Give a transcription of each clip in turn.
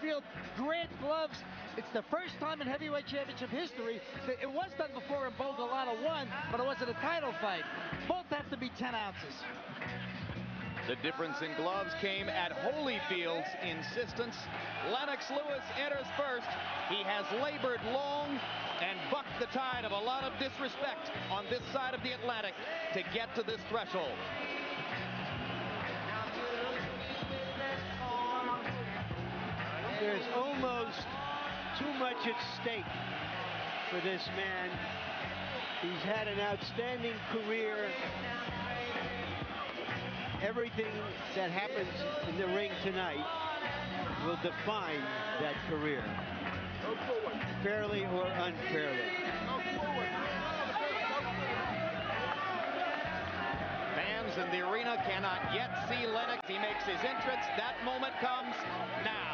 Holyfield grant gloves. It's the first time in heavyweight championship history. It was done before in Bo Delano won, but it wasn't a title fight. Both have to be 10 ounces. The difference in gloves came at Holyfield's insistence. Lennox Lewis enters first. He has labored long and bucked the tide of a lot of disrespect on this side of the Atlantic to get to this threshold. There's almost too much at stake for this man. He's had an outstanding career. Everything that happens in the ring tonight will define that career, fairly or unfairly. Fans in the arena cannot yet see Lennox. He makes his entrance. That moment comes now.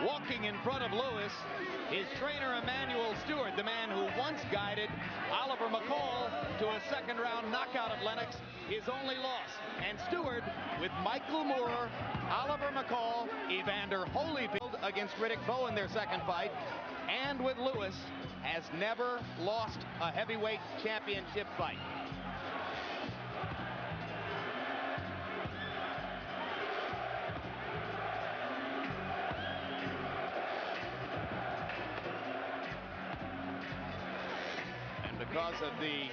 Walking in front of Lewis, his trainer Emmanuel Stewart, the man who once guided Oliver McCall to a second-round knockout of Lennox, his only loss. And Stewart, with Michael Moore, Oliver McCall, Evander Holyfield against Riddick Bowe in their second fight, and with Lewis, has never lost a heavyweight championship fight. Because of the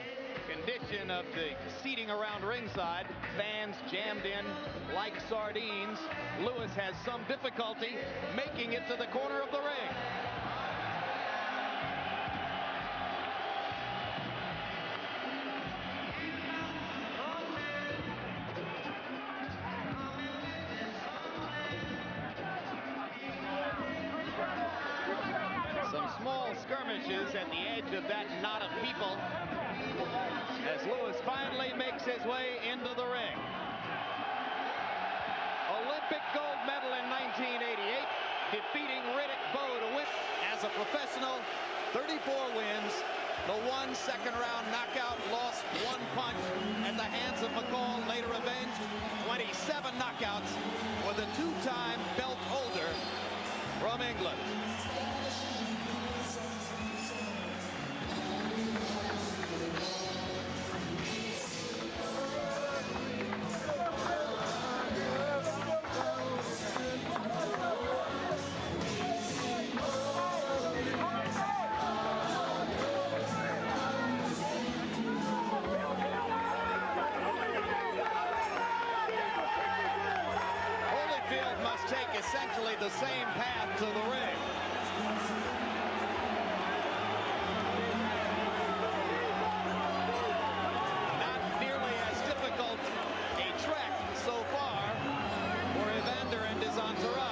condition of the seating around ringside, fans jammed in like sardines, Lewis has some difficulty making it to the corner of the ring. Some small skirmishes at the edge of that knot of people as Lewis finally makes his way into the ring. Olympic gold medal in 1988, defeating Riddick Bowe to win. As a professional, 34 wins, the one second-round knockout, lost one punch at the hands of McCall, later avenged. 27 knockouts for the two-time belt holder from England. Holyfield must take essentially the same path to the ring. Not nearly as difficult a trek so far for Evander and his entourage.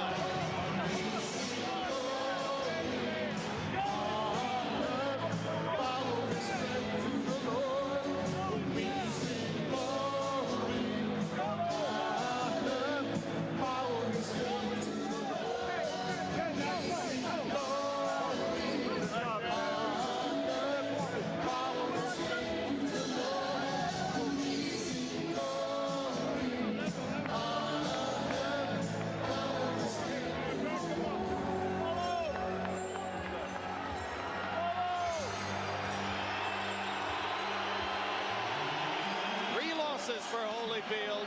For Holyfield,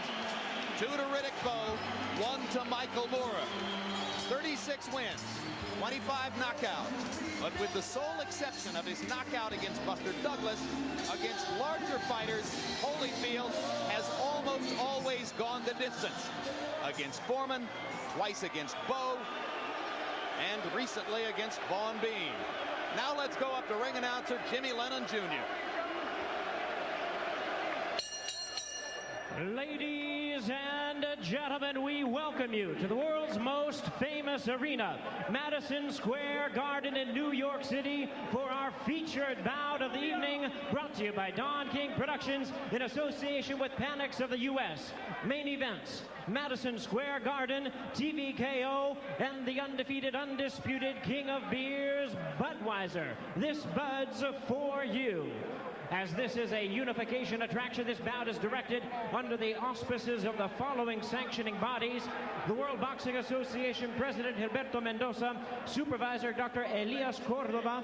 2 to Riddick Bowe, 1 to Michael Moore. 36 wins, 25 knockouts, but with the sole exception of his knockout against Buster Douglas, against larger fighters, Holyfield has almost always gone the distance. Against Foreman, twice against Bowe, and recently against Vaughn Beam. Now let's go up to ring announcer Jimmy Lennon Jr. Ladies Ladies and gentlemen, we welcome you to the world's most famous arena, Madison Square Garden in New York City, for our featured bout of the evening, brought to you by Don King Productions in association with Panics of the U.S. Main events: Madison Square Garden, TVKO, and the undefeated, undisputed king of beers, Budweiser. This Bud's for you. As this is a unification attraction, this bout is directed under the auspices of the following sanctioning bodies: the World Boxing Association President Gilberto Mendoza, Supervisor Dr. Elias Cordova,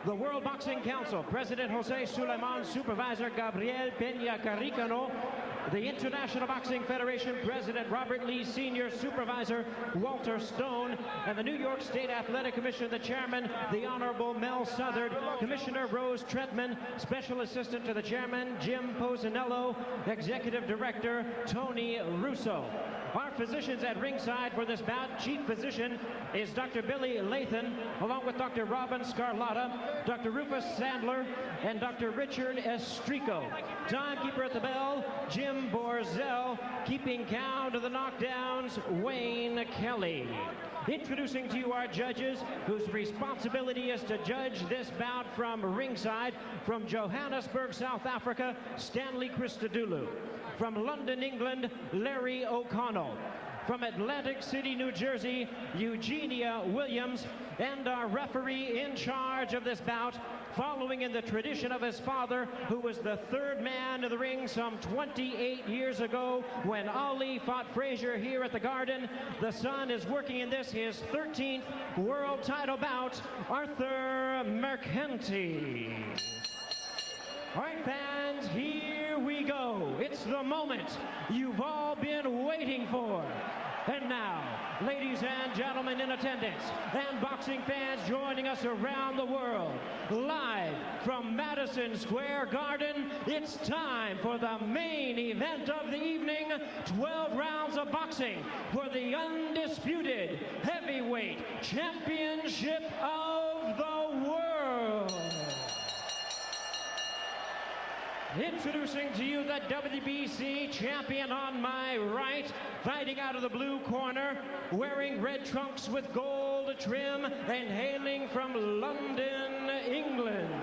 the World Boxing Council President Jose Suleiman, Supervisor Gabriel Peña Carricano, the International Boxing Federation President Robert Lee Sr., Supervisor Walter Stone, and the New York State Athletic Commission, the Chairman, the Honorable Mel Southard, Commissioner Rose Tretman, Special Assistant to the Chairman Jim Posanello, Executive Director Tony Russo. Our physicians at ringside for this bout: Chief Physician is Dr. Billy Lathan, along with Dr. Robin Scarlatta, Dr. Rufus Sandler, and Dr. Richard Estrico. Timekeeper at the bell, Jim Borzell. Keeping count of the knockdowns, Wayne Kelly. Introducing to you our judges, whose responsibility is to judge this bout from ringside: from Johannesburg, South Africa, Stanley Christodoulou; from London, England, Larry O'Connell; from Atlantic City, New Jersey, Eugenia Williams; and our referee in charge of this bout, following in the tradition of his father, who was the third man in the ring some 28 years ago when Ali fought Frazier here at the Garden. The son is working in this, his 13th world title bout, Arthur Mercanti. All right, fans, here we go. It's the moment you've all been waiting for. And now, ladies and gentlemen in attendance, and boxing fans joining us around the world, live from Madison Square Garden, it's time for the main event of the evening: 12 rounds of boxing for the undisputed heavyweight championship of the world. Introducing to you the WBC champion on my right, fighting out of the blue corner, wearing red trunks with gold trim, and hailing from London, England.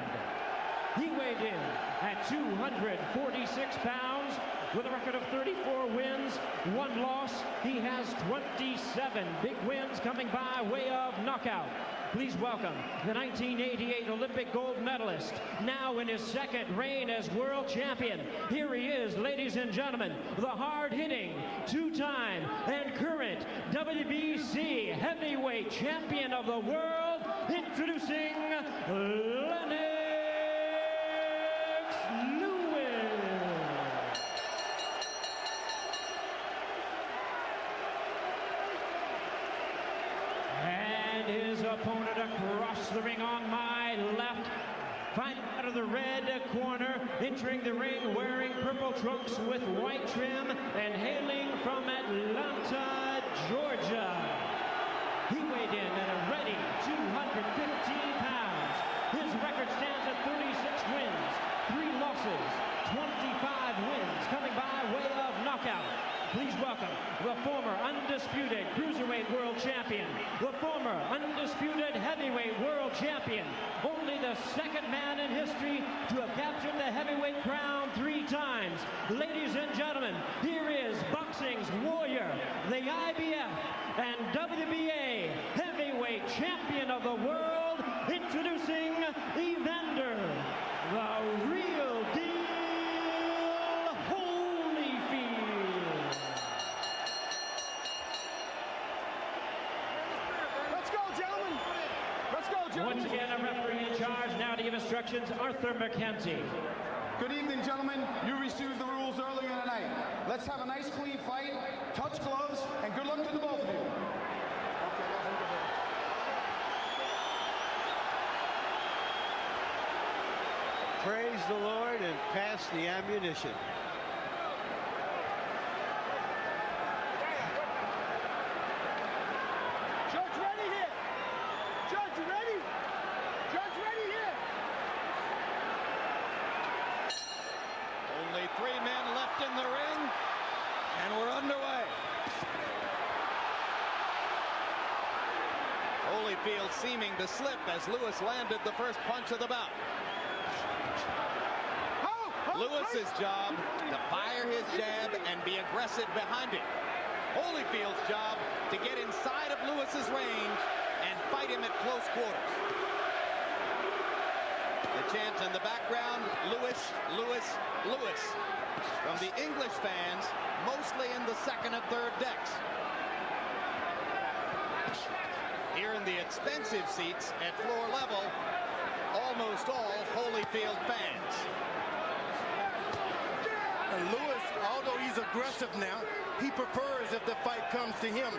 He weighed in at 246 pounds with a record of 34 wins, 1 loss. He has 27 big wins coming by way of knockout. Please welcome the 1988 Olympic gold medalist, now in his second reign as world champion. Here he is, ladies and gentlemen, the hard-hitting, two-time and current WBC heavyweight champion of the world, introducing Lennox Lewis. And his opponent across the ring on my left, fighting out of the red corner, entering the ring wearing purple trunks with white trim, and hailing from Atlanta, Georgia. He weighed in at a ready 215 pounds. His record stands at 36 wins, 3 losses, 25 wins, coming by way of knockout. Please welcome the former undisputed cruiserweight world champion, the former undisputed heavyweight world champion, only the second man in history to have captured the heavyweight crown 3 times. Ladies and gentlemen, here is boxing's warrior, the IBF and WBA heavyweight champion of the world, introducing Evander, the real deal. Once again, a referee in charge now to give instructions, Arthur Mercanti. Good evening, gentlemen. You received the rules earlier tonight. Let's have a nice, clean fight, touch gloves, and good luck to the both of you. Praise the Lord and pass the ammunition. seeming to slip as Lewis landed the first punch of the bout. Lewis's job to fire his jab and be aggressive behind it. Holyfield's job to get inside of Lewis's range and fight him at close quarters. The chant in the background, Lewis, Lewis, Lewis, from the English fans, mostly in the second and third decks. Here in the expensive seats at floor level, almost all Holyfield fans. And Lewis, although he's aggressive now, he prefers if the fight comes to him.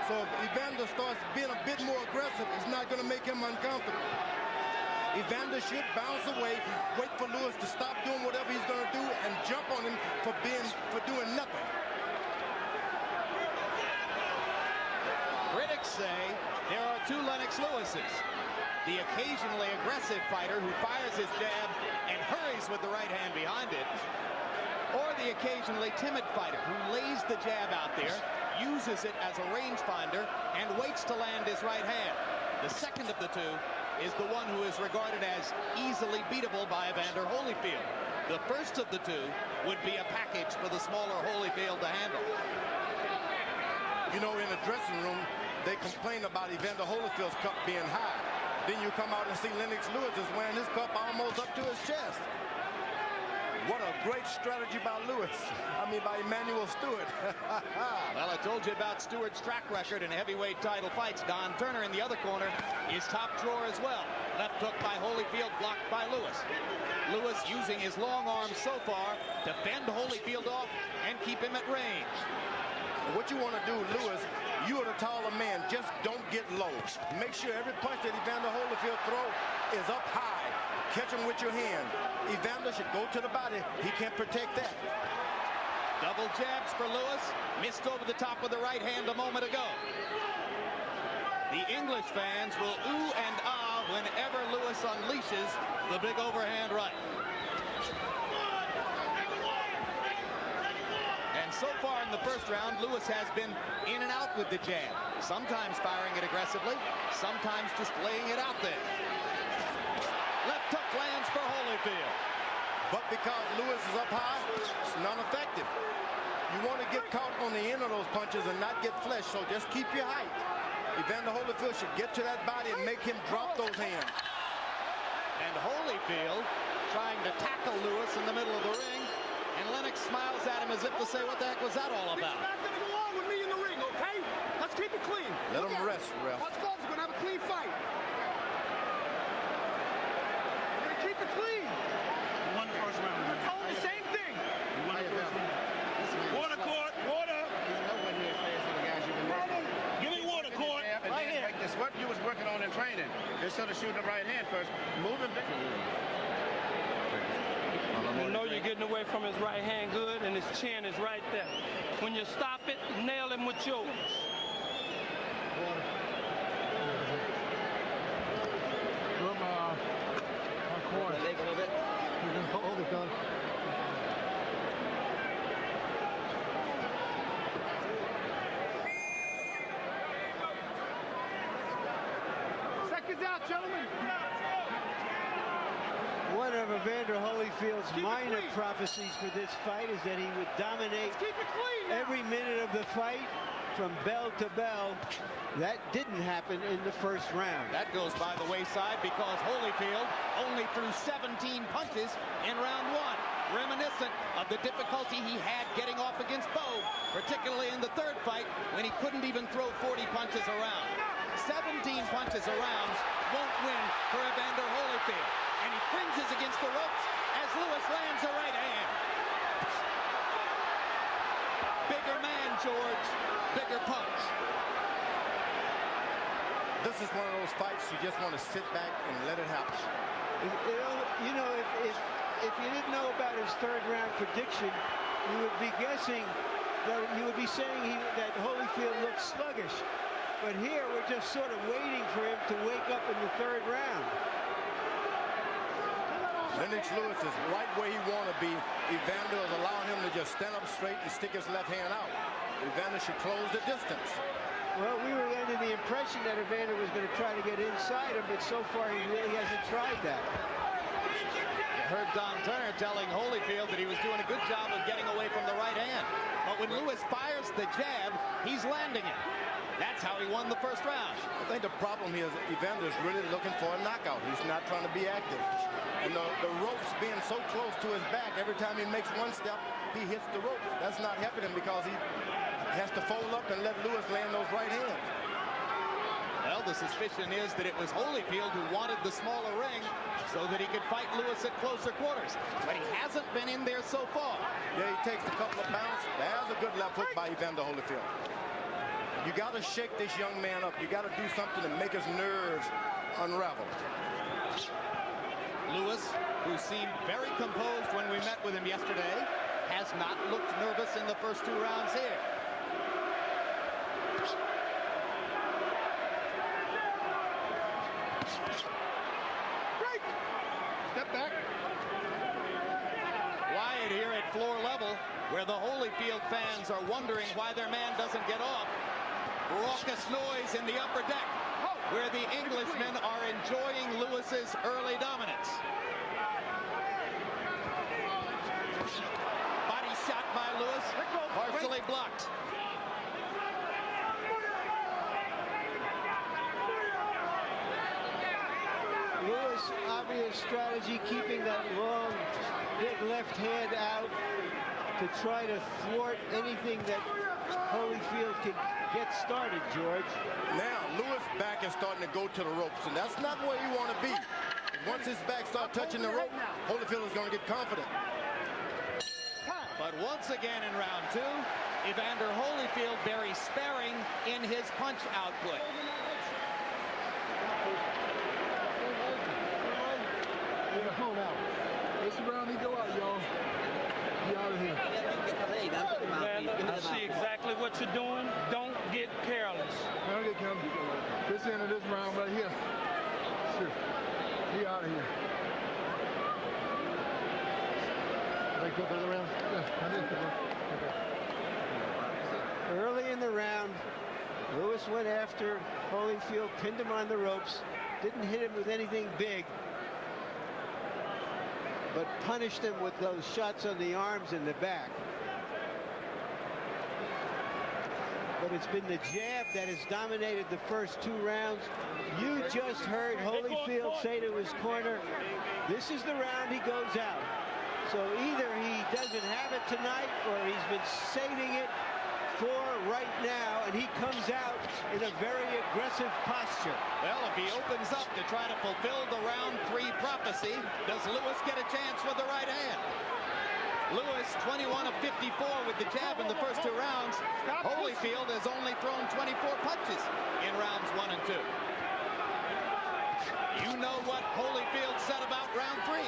So if Evander starts being a bit more aggressive, it's not going to make him uncomfortable. Evander should bounce away, wait for Lewis to stop doing whatever he's going to do, and jump on him for doing nothing. Critics say there are two Lennox Lewises. The occasionally aggressive fighter who fires his jab and hurries with the right hand behind it, or the occasionally timid fighter who lays the jab out there, uses it as a rangefinder, and waits to land his right hand. The second of the two is the one who is regarded as easily beatable by Evander Holyfield. The first of the two would be a package for the smaller Holyfield to handle. You know, in the dressing room, they complain about Evander Holyfield's cup being high. Then you come out and see Lennox Lewis is wearing his cup almost up to his chest. What a great strategy by Lewis. By Emmanuel Stewart. Well, I told you about Stewart's track record in heavyweight title fights. Don Turner in the other corner is top drawer as well. Left hook by Holyfield, blocked by Lewis. Lewis using his long arms so far to fend Holyfield off and keep him at range. What you want to do, Lewis, you are the taller man. Just don't get low. Make sure every punch that Evander Holyfield throw is up high. Catch him with your hand. Evander should go to the body. He can't protect that. Double jabs for Lewis. Missed over the top of the right hand a moment ago. The English fans will ooh and ah whenever Lewis unleashes the big overhand right. And so far in the first round, Lewis has been in and out with the jab. Sometimes firing it aggressively, sometimes just laying it out there. Left hook lands for Holyfield. But because Lewis is up high, it's not effective. You want to get caught on the end of those punches and not get flesh, so just keep your height. Evander Holyfield should get to that body and make him drop those hands. And Holyfield trying to tackle Lewis in the middle of the ring, and Lennox smiles at him as if to say, what the heck was that all about? He's not going to go on with me in the ring, okay? Let's keep it clean. Let him rest, ref. Us folks are going to have a clean fight. We're going to keep it clean. You won the first round. We're telling the same thing. You won the first round. Water, court, water. Give me water, court. Right here. Like this, what you was working on in training. Instead of shooting the right hand first, moving back. You know you're getting away from his right hand good, and his chin is right there. When you stop it, nail him with yours. Seconds out, gentlemen. One of Evander Holyfield's minor prophecies for this fight is that he would dominate every minute of the fight from bell to bell. That didn't happen in the first round. That goes by the wayside because Holyfield only threw 17 punches in round one, reminiscent of the difficulty he had getting off against Bogue, particularly in the third fight when he couldn't even throw 40 punches around. 17 punches around won't win for Evander Holyfield. And he cringes against the ropes as Lewis lands a right hand. Bigger man, George. Bigger punch. This is one of those fights you just want to sit back and let it happen. You know, if you didn't know about his third round prediction, you would be guessing that you would be saying that Holyfield looked sluggish. But here we're just sort of waiting for him to wake up in the third round. Lennox Lewis is right where he want to be. Evander is allowing him to just stand up straight and stick his left hand out. Evander should close the distance. Well, we were under the impression that Evander was going to try to get inside him, but so far he really hasn't tried that. You heard Don Turner telling Holyfield that he was doing a good job of getting away from the right hand. But when Lewis fires the jab, he's landing it. That's how he won the first round. I think the problem here is Evander's really looking for a knockout. He's not trying to be active. And the ropes being so close to his back, every time he makes one step, he hits the ropes. That's not helping him because he has to fold up and let Lewis land those right hands. Well, the suspicion is that it was Holyfield who wanted the smaller ring so that he could fight Lewis at closer quarters. But he hasn't been in there so far. Yeah, he takes a couple of bounce. There's a good left hook by Evander Holyfield. You got to shake this young man up. You got to do something to make his nerves unravel. Lewis, who seemed very composed when we met with him yesterday, has not looked nervous in the first 2 rounds here. Right. Step back. Wyatt here at floor level, where the Holyfield fans are wondering why their man doesn't get off. Raucous noise in the upper deck, where the Englishmen are enjoying Lewis's early dominance. Body shot by Lewis, partially blocked. Lewis, obvious strategy, keeping that long, big left hand out to try to thwart anything that Holyfield can get started, George. Now, Lewis' back is starting to go to the ropes, and that's not where you want to be. Once his back starts touching the rope, Holyfield is going to get confident. But once again in round 2, Evander Holyfield very sparing in his punch output. Come on now. This round he go out, y'all. Be out of here. Man, I see exactly what you're doing. Don't get careless. Don't get careless. This end of this round right here. Sure. Be out of here. They go another round? Yeah, I did. Okay. Early in the round, Lewis went after Holyfield, pinned him on the ropes, didn't hit him with anything big, but punished him with those shots on the arms and the back. But it's been the jab that has dominated the first 2 rounds. You just heard Holyfield say to his corner, this is the round he goes out. So either he doesn't have it tonight or he's been saving it for right now, and he comes out in a very aggressive posture. Well, if he opens up to try to fulfill the round 3 prophecy, does Lewis get a chance with the right hand? Lewis, 21 of 54 with the jab in the first 2 rounds. Holyfield has only thrown 24 punches in rounds 1 and 2. You know what Holyfield said about round 3.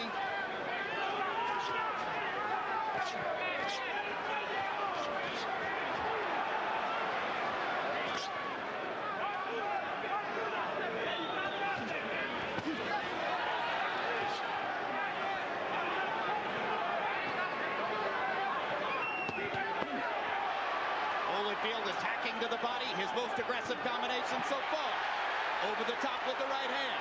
Holyfield attacking to the body, his most aggressive combination so far. Over the top with the right hand.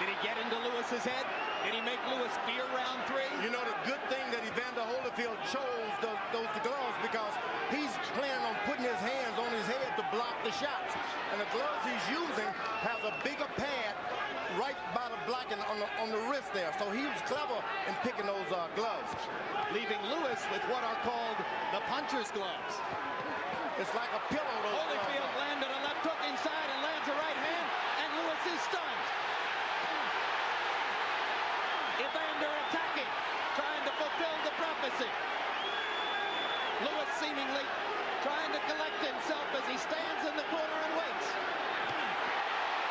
Did he get into Lewis's head? Did he make Lewis fear round 3? You know, the good thing that Evander Holyfield chose those gloves because he's planning on putting his hands on his head to block the shots. And the gloves he's using have a bigger pad right by the blocking on the wrist there. So he was clever in picking those gloves. Leaving Lewis with what are called the puncher's gloves. It's like a pillow. Holyfield landed a left hook inside and lands a right hand, and Lewis is stunned. Evander attacking, trying to fulfill the prophecy. Lewis seemingly trying to collect himself as he stands in the corner and waits.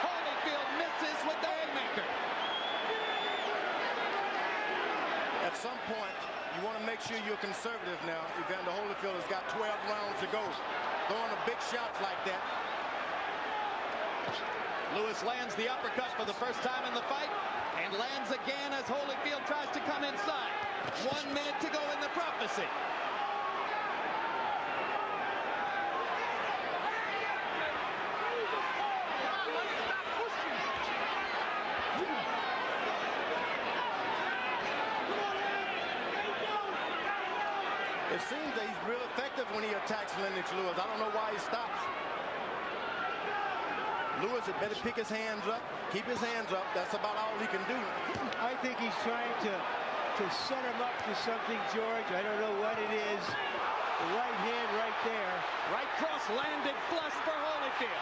Holyfield misses with the haymaker. At some point, you want to make sure you're conservative now. Evander Holyfield has got 12 rounds to go. Throwing the big shots like that. Lewis lands the uppercut for the first time in the fight and lands again as Holyfield tries to come inside. 1 minute to go in the prophecy. It seems that he's real effective when he attacks Lennox Lewis. I don't know why he stops. Lewis had better pick his hands up, keep his hands up. That's about all he can do. I think he's trying to set him up for something, George. I don't know what it is. The right hand right there. Right cross landed flush for Holyfield.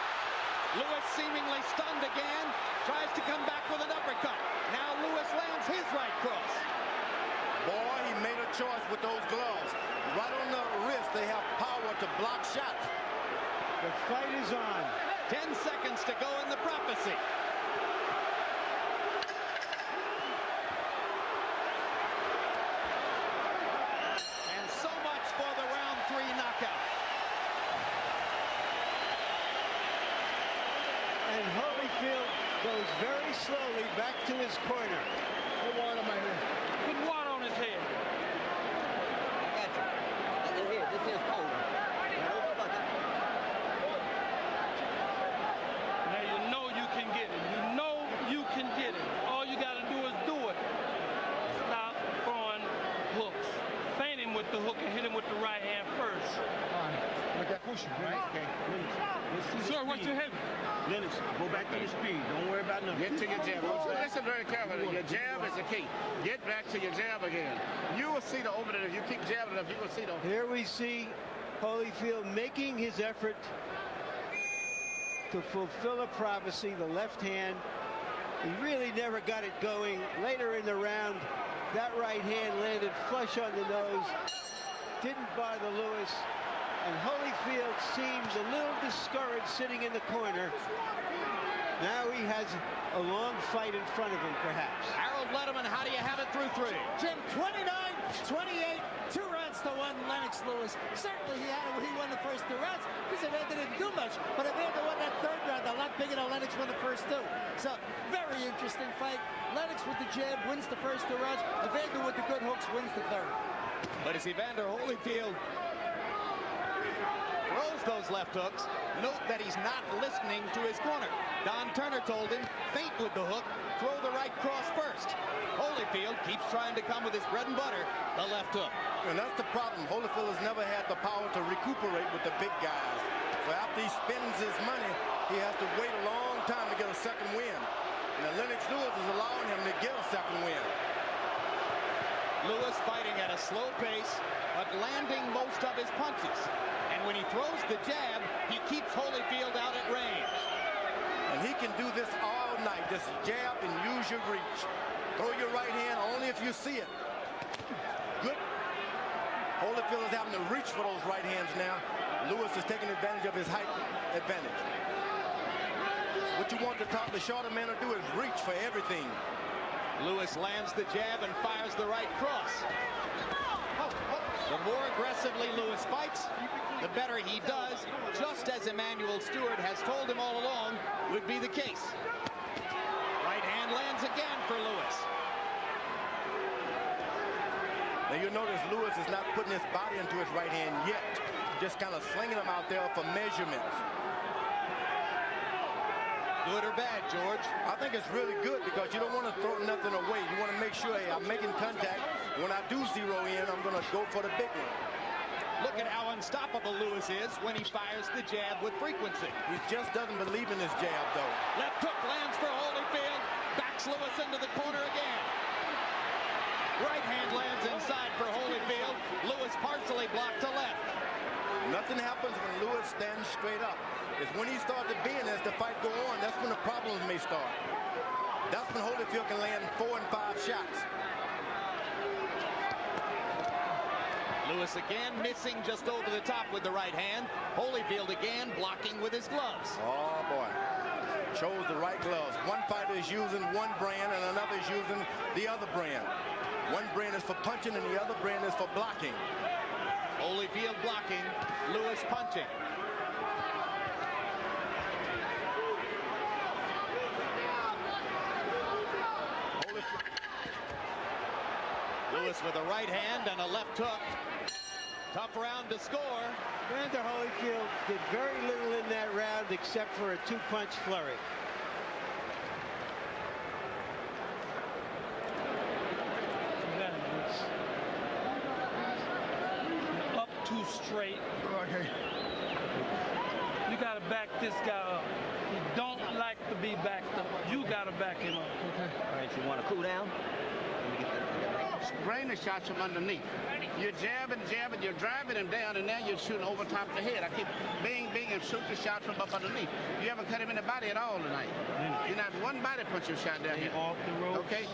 Lewis seemingly stunned again, tries to come back with an uppercut. Now Lewis lands his right cross. Boy, he made a choice with those gloves. Right on the wrist, they have power to block shots. The fight is on. 10 seconds to go in the prophecy. And so much for the round 3 knockout. And Holyfield goes very slowly back to his corner. Put water on my head. Put water on his head. I got you. This is cold. Now you know you can get it. You know you can get it. All you got to do is do it. Stop throwing hooks. Feint him with the hook and hit him with the right hand first. All right. Look at pushing, right? Okay. Sir, what's your head? Lennox, go back to your speed. Don't worry about nothing. Get to your jab. Listen very carefully. Your jab is the key. Get back to your jab again. You will see the opening. If you keep jabbing enough, you will see the opening. Here we see Holyfield making his effort to fulfill a prophecy, the left hand. He really never got it going. Later in the round, that right hand landed flush on the nose. Didn't bother Lewis. And Holyfield seems a little discouraged sitting in the corner. Now he has a long fight in front of him, perhaps. Harold Letterman, how do you have it through 3? Jim, 29-28, 2 rounds to 1, Lennox Lewis. Certainly he had it when he won the first 2 rounds because Evander didn't do much. But Evander won that 3rd round a lot bigger than Lennox won the first 2. So, very interesting fight. Lennox with the jab wins the first 2 rounds. Evander with the good hooks wins the 3rd. But as Evander Holyfield throws those left hooks, note that he's not listening to his corner. Don Turner told him, feint with the hook, throw the right cross first. Holyfield keeps trying to come with his bread and butter, the left hook. And that's the problem. Holyfield has never had the power to recuperate with the big guys. So after he spends his money, he has to wait a long time to get a second win. And Lennox Lewis is allowing him to get a second win. Lewis fighting at a slow pace, but landing most of his punches. And when he throws the jab, he keeps Holyfield out at range. And he can do this all night. Just jab and use your reach. Throw your right hand only if you see it. Good. Holyfield is having to reach for those right hands now. Lewis is taking advantage of his height advantage. What you want the shorter man to do is reach for everything. Lewis lands the jab and fires the right cross. The more aggressively Lewis fights, the better he does, just as Emmanuel Stewart has told him all along would be the case. Right hand lands again for Lewis. Now you notice Lewis is not putting his body into his right hand yet, just kind of slinging them out there for measurements. Good or bad, George? I think it's really good because you don't want to throw nothing away. You want to make sure, hey, I'm making contact. When I do zero in, I'm going to go for the big one. Look at how unstoppable Lewis is when he fires the jab with frequency. He just doesn't believe in his jab, though. Left hook lands for Holyfield. Backs Lewis into the corner again. Right hand lands inside for Holyfield. Lewis partially blocked to left. Nothing happens when Lewis stands straight up. It's when he starts to bend as the fight go on, that's when the problems may start. That's when Holyfield can land 4 and 5 shots. Lewis again missing just over the top with the right hand. Holyfield again blocking with his gloves. Oh, boy. Chose the right gloves. One fighter is using one brand and another is using the other brand. One brand is for punching and the other brand is for blocking. Holyfield blocking, Lewis punching. Lewis with a right hand and a left hook. Tough round to score. Evander Holyfield did very little in that round except for a 2-punch flurry. straight. Okay. You got to back this guy up. He don't like to be backed up. You got to back him up. Okay. All right, you want to cool down? Let me get that. Spraying the shots from underneath. You're jabbing, you're driving him down, and now you're shooting over top of the head. I keep bing, and shoot the shot from up underneath. You haven't cut him in the body at all tonight. You're not one body punch you shot down here. Off the rope. Okay?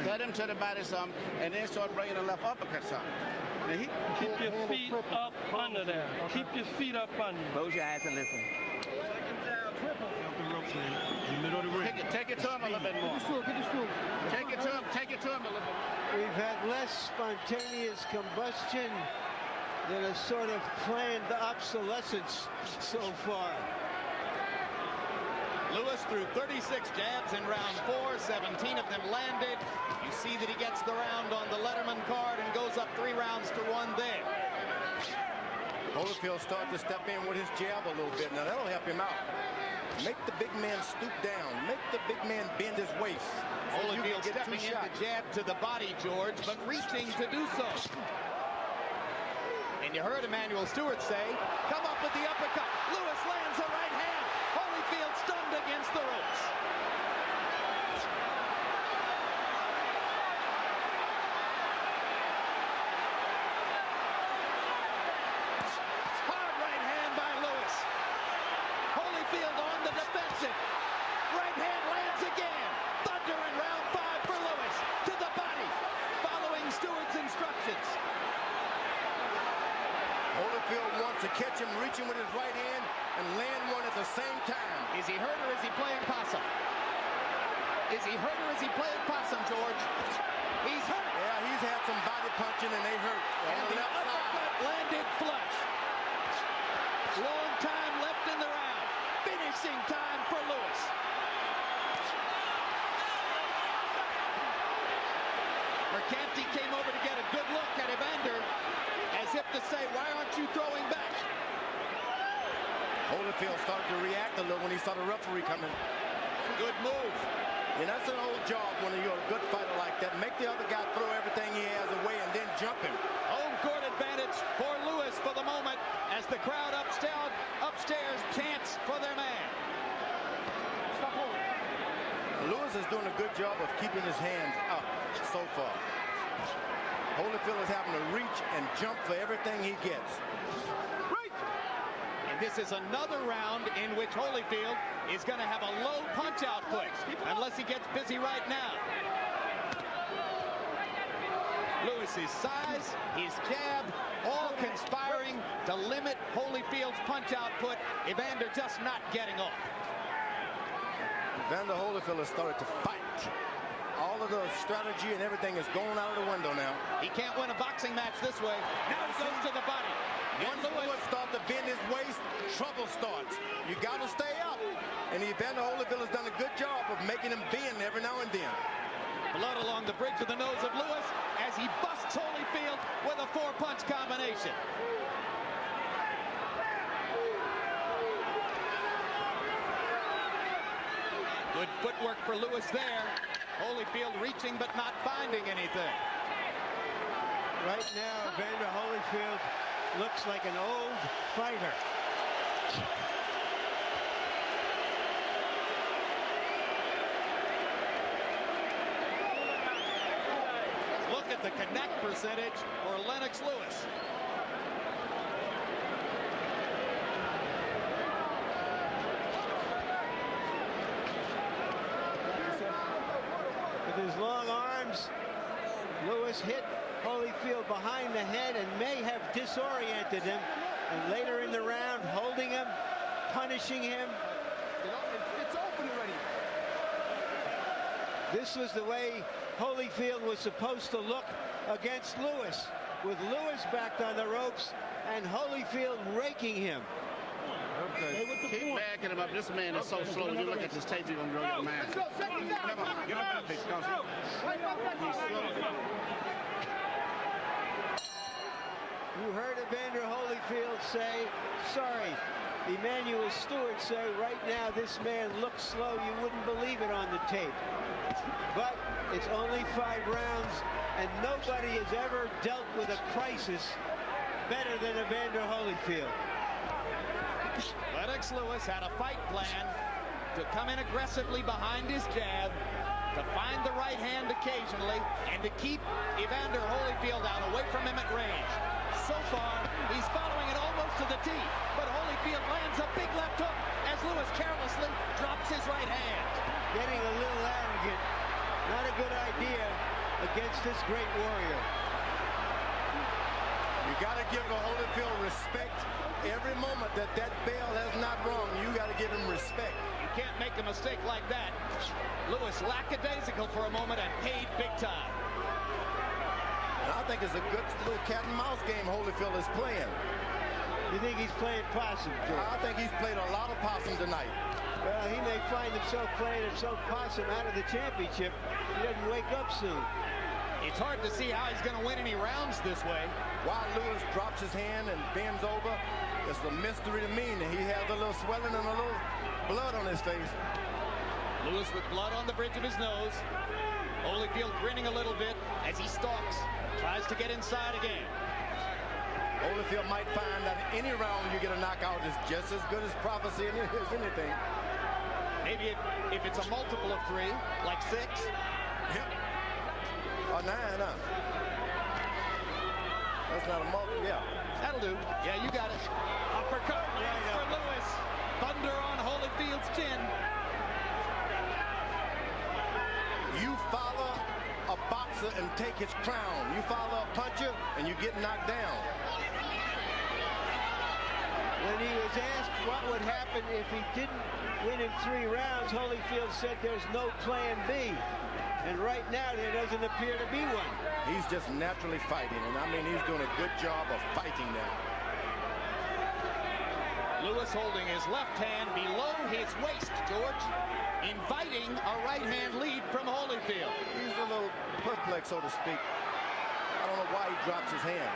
Cut him to the body some, and then start bringing the left uppercut some. Now Keep your feet up under there. Keep your feet up under. Close your eyes and listen. Take it to him a little bit more. Take it to him a little bit. We've had less spontaneous combustion than a sort of planned obsolescence so far. Lewis threw 36 jabs in round 4, 17 of them landed. You see that he gets the round on the Letterman card and goes up 3 rounds to 1 there. Holyfield started to step in with his jab a little bit. Now that'll help him out. Make the big man stoop down. Make the big man bend his waist. Holyfield stepping in the jab to the body, George, but reaching to do so. And you heard Emmanuel Stewart say, come up with the uppercut. Lewis lands a right hand. Holyfield stunned against the ropes. Hard right hand by Lewis. Holyfield on the defensive. Right hand lands again. Thunder in round 5 for Lewis. To the body. Following Stewart's instructions. Holyfield wants to catch him reaching with his right hand and land one at the same time. Is he hurt or is he playing possum? Is he hurt or is he playing possum, George? He's hurt. Yeah, he's had some body punching and they hurt. And the uppercut landed flush. Long time left in the round. Finishing time for Lewis. Mercanti came over to get a good look at Evander, as if to say, why aren't you throwing back? Holyfield started to react a little when he saw the referee coming. Good move. And that's an old job when you're a good fighter like that. Make the other guy throw everything he has away and then jump him. Home court advantage for Lewis for the moment as the crowd upstairs chants for their man. Lewis is doing a good job of keeping his hands up so far. Holyfield is having to reach and jump for everything he gets. And this is another round in which Holyfield is going to have a low punch output unless he gets busy right now. Lewis's size, his jab, all conspiring to limit Holyfield's punch output. Evander just not getting off. Evander Holyfield has started to fight. All of the strategy and everything is going out of the window now. He can't win a boxing match this way. Now he goes to the body. Once Lewis starts to bend his waist, trouble starts. You got to stay up. And Evander Holyfield has done a good job of making him bend every now and then. Blood along the bridge of the nose of Lewis as he busts Holyfield with a 4-punch combination. Good footwork for Lewis there. Holyfield reaching but not finding anything. Right now, Evander Holyfield looks like an old fighter. Look at the connect percentage for Lennox Lewis. With his long arms, Lewis hit Holyfield behind the head and may have disoriented him. And later in the round, holding him, punishing him. It's open already. This was the way Holyfield was supposed to look against Lewis, with Lewis backed on the ropes and Holyfield raking him. Okay. Keep backing him up. This man is so slow. When you look at this tape, you're going to grow your mind. Come on, get up that pitch. He's slow. You heard Evander Holyfield say, sorry. Emmanuel Stewart say, right now this man looks slow. You wouldn't believe it on the tape. But it's only 5 rounds. and nobody has ever dealt with a crisis better than Evander Holyfield. Lennox Lewis had a fight plan to come in aggressively behind his jab, to find the right hand occasionally, and to keep Evander Holyfield out away from him at range. So far, he's following it almost to the tee, but Holyfield lands a big left hook as Lewis carelessly drops his right hand. Getting a little arrogant. Not a good idea against this great warrior. You got to give Holyfield respect. Every moment that bell has not rung, you got to give him respect. You can't make a mistake like that. Lewis lackadaisical for a moment and paid big time. And I think it's a good little cat and mouse game Holyfield is playing. You think he's playing possum, George? I think he's played a lot of possum tonight. Well, he may find himself playing himself possum out of the championship. He doesn't wake up soon. It's hard to see how he's going to win any rounds this way. While Lewis drops his hand and bends over, it's a mystery to me. He has a little swelling and a little blood on his face. Lewis with blood on the bridge of his nose. Holyfield grinning a little bit as he stalks, tries to get inside again. Holyfield might find that any round you get a knockout is just as good as prophecy as anything. Maybe if it's a multiple of 3, like 6. Yep. Or 9, huh? That's not a multiple, yeah. That'll do. Yeah, you got it. Uppercut for Lewis. Thunder on Holyfield's chin. You follow a boxer and take his crown. You follow a puncher and you get knocked down. When he was asked what would happen if he didn't win in 3 rounds, Holyfield said there's no plan B. And right now, there doesn't appear to be one. He's just naturally fighting, and I mean, he's doing a good job of fighting now. Lewis holding his left hand below his waist, George, inviting a right-hand lead from Holyfield. He's a little perplexed, so to speak. I don't know why he drops his hand.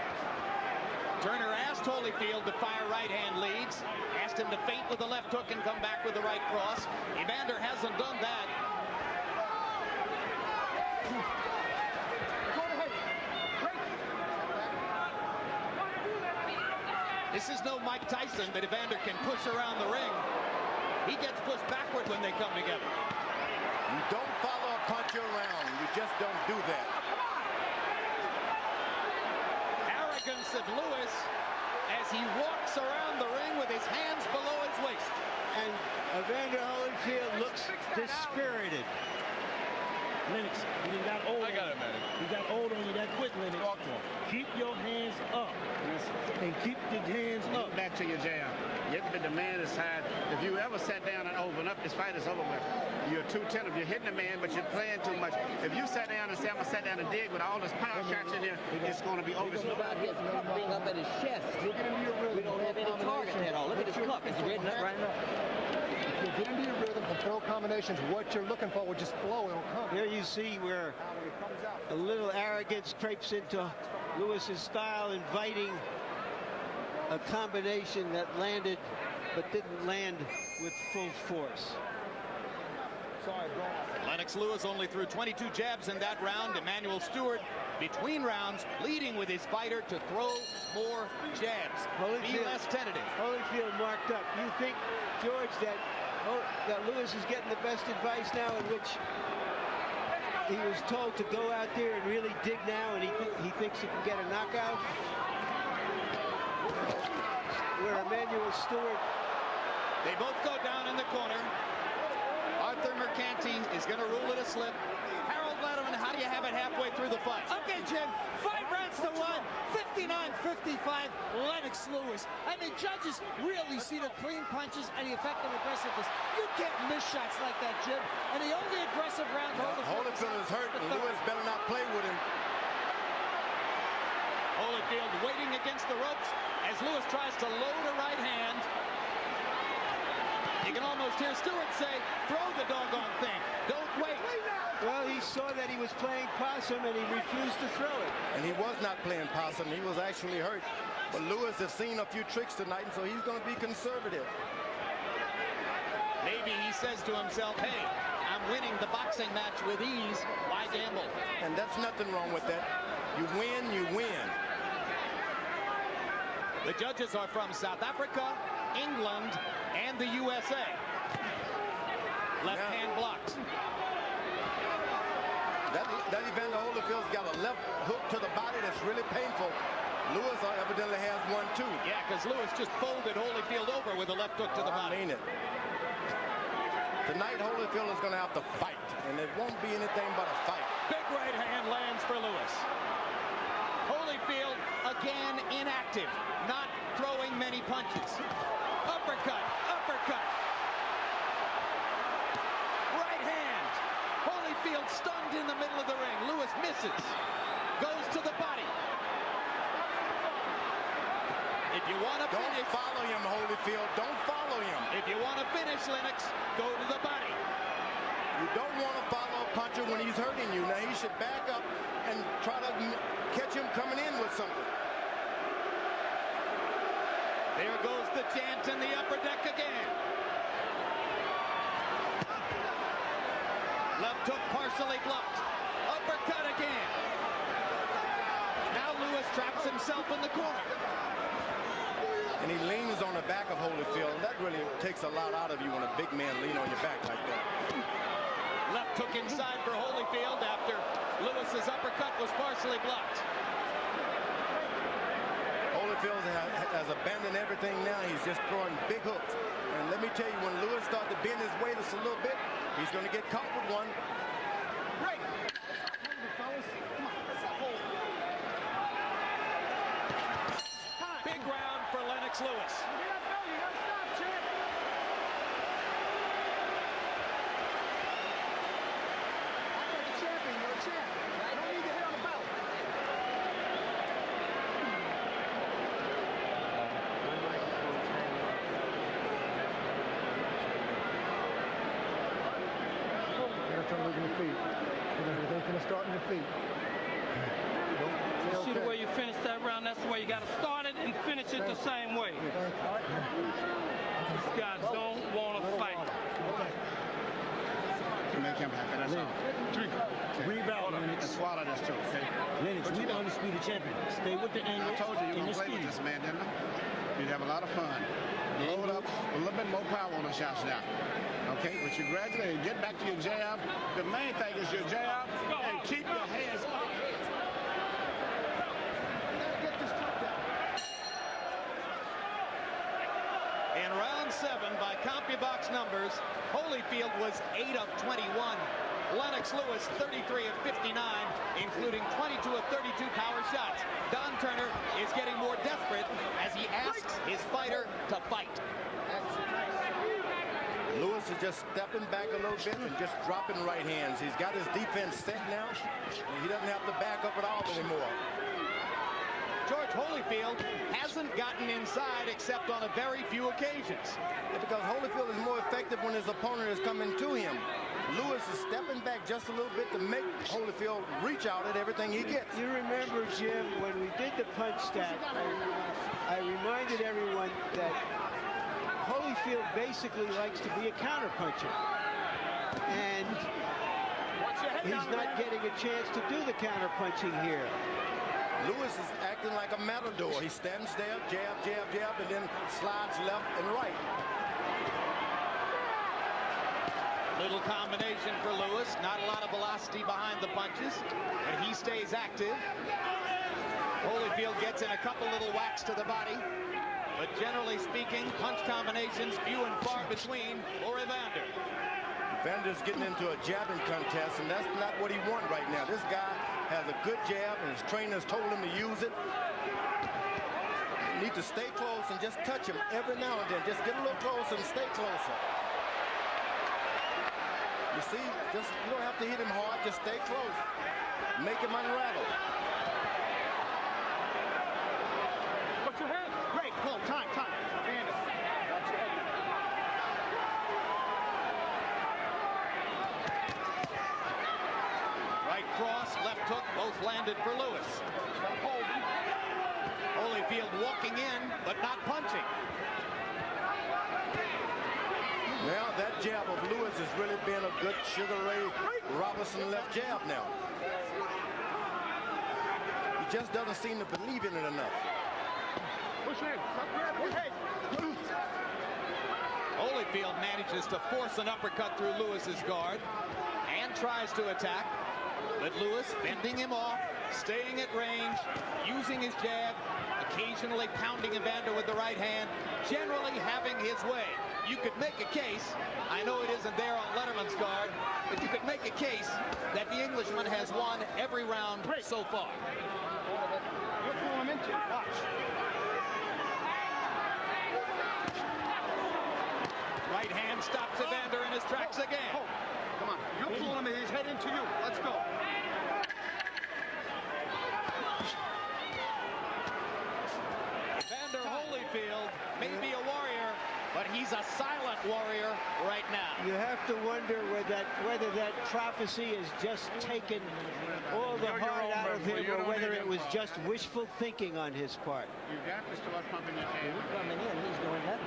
Turner asked Holyfield to fire right-hand leads, asked him to feint with the left hook and come back with the right cross. Evander hasn't done that. This is no Mike Tyson that Evander can push around the ring. He gets pushed backward when they come together. You don't follow a puncher around. You just don't do that. Arrogance of Lewis as he walks around the ring with his hands below his waist. And Evander Holyfield looks dispirited. Lennox, you got old. I got it, man. You got old on you that quick, Lennox. Talk to him. Keep your hands up. And keep your hands up. Back to your jam. The demand is high. If you ever sat down and open up, this fight is over with. You're too tender. You're hitting the man, but you're playing too much. If you sat down and say, I'm going to sit down and dig with all this power shots in there, it's going to be over. About his being up at his chest. We don't have any target at all. Look at his cup. It's red nut right now. If you get into your rhythm and throw combinations, what you're looking for will just flow. It'll come. Here you see where a little arrogance creeps into Lewis's style, inviting a combination that landed but didn't land with full force. Lennox Lewis only threw 22 jabs in that round. Emmanuel Stewart, between rounds, pleading with his fighter to throw more jabs. Be less tentative. Holyfield marked up. You think, George, that Lewis is getting the best advice now, in which he was told to go out there and really dig now, and he thinks he can get a knockout? Where Emmanuel Stewart... They both go down in the corner. Arthur Mercanti is going to rule it a slip. Harold Letterman, how do you have it halfway through the fight? Okay, Jim, 5 rounds to 1, 59-55, Lennox Lewis. I mean, judges really see the clean punches and the effective aggressiveness. You can't miss shots like that, Jim. And the only aggressive round Holyfield is hurt, and Lewis better not play with him. Holyfield waiting against the ropes as Lewis tries to load a right hand. You can almost hear Stewart say, throw the doggone thing. Don't wait. Well, he saw that he was playing possum, and he refused to throw it. And he was not playing possum. He was actually hurt. But Lewis has seen a few tricks tonight, and so he's going to be conservative. Maybe he says to himself, hey, I'm winning the boxing match with ease. Why gamble? And that's nothing wrong with that. You win, you win. The judges are from South Africa, England, and the USA. Left hand blocked. That Evander Holyfield's got a left hook to the body that's really painful. Lewis evidently has one too. Yeah, because Lewis just folded Holyfield over with a left hook to the body. I mean it. Tonight Holyfield is going to have to fight, and it won't be anything but a fight. Big right hand lands for Lewis. Holyfield again inactive, not throwing many punches. Uppercut, uppercut. Right hand. Holyfield stunned in the middle of the ring. Lewis misses. Goes to the body. If you want to finish, don't follow him, Holyfield. Don't follow him. If you want to finish, Lennox, go to the body. You don't want to follow a puncher when he's hurting you. Now he should back up and try to catch him coming in with something. There goes the chant in the upper deck again. Left hook partially blocked. Uppercut again. Now Lewis traps himself in the corner. And he leans on the back of Holyfield. And that really takes a lot out of you when a big man leans on your back like that. Left hook inside for Holyfield after Lewis's uppercut was partially blocked. Holyfield has abandoned everything now. He's just throwing big hooks. And let me tell you, when Lewis starts to bend his weight just a little bit, he's going to get caught with one. Right. Big round for Lennox Lewis. You see the way you finish that round? That's the way you got to start it and finish it the same way. These guys don't want to fight. To make him happy, that's all. Rebound, Lennox. And swallow this too, okay? Lennox, we the undisputed champion. Stay with the angle. I told you you were going to play with this man, didn't I? You'd have a lot of fun. Load up a little bit more power on the shots now. Okay, but you graduate and get back to your jab. The main thing is your jab and keep your hands up. In round 7, by CompuBox numbers, Holyfield was 8 of 21. Lennox Lewis, 33 of 59, including 22 of 32 power shots. Don Turner is getting more desperate as he asks his fighter to fight. Lewis is just stepping back a little bit and just dropping right hands. He's got his defense set now. He doesn't have to back up at all anymore. George Holyfield hasn't gotten inside except on a very few occasions. Because Holyfield is more effective when his opponent is coming to him. Lewis is stepping back just a little bit to make Holyfield reach out at everything he gets. You remember, Jim, when we did the punch stat, I reminded everyone that Holyfield basically likes to be a counterpuncher. And he's not getting a chance to do the counterpunching here. Lewis is acting like a matador. He stands there, jab, jab, jab, and then slides left and right. Little combination for Lewis. Not a lot of velocity behind the punches, but he stays active. Holyfield gets in a couple little whacks to the body. But generally speaking, punch combinations few and far between for Evander. Evander's getting into a jabbing contest, and that's not what he wants right now. This guy has a good jab, and his trainers told him to use it. You need to stay close and just touch him every now and then. Just get a little closer and stay closer. You see, you don't have to hit him hard. Just stay close. Make him unravel. Put your hands. Great. Pull. Time. Bandit. Right cross, left hook, both landed for Lewis. Holyfield walking in, but not punching. Well, that jab of Lewis has really been a good Sugar Ray Robinson left jab now. He just doesn't seem to believe in it enough. Holyfield manages to force an uppercut through Lewis's guard and tries to attack, but Lewis bending him off, staying at range, using his jab, occasionally pounding Evander with the right hand, generally having his way. You could make a case, I know it isn't there on Letterman's card, but you could make a case that the Englishman has won every round so far. You'll pull him into it. Watch. Right hand stops Evander in his tracks again. Come on. You're pulling him, his head into you. Let's go. Evander Holyfield may be a warrior, but he's a silent warrior right now. You have to wonder whether that prophecy has just taken all the heart out of him, or whether it was just wishful thinking on his part. You got to start pumping your head. Coming in, he's doing that.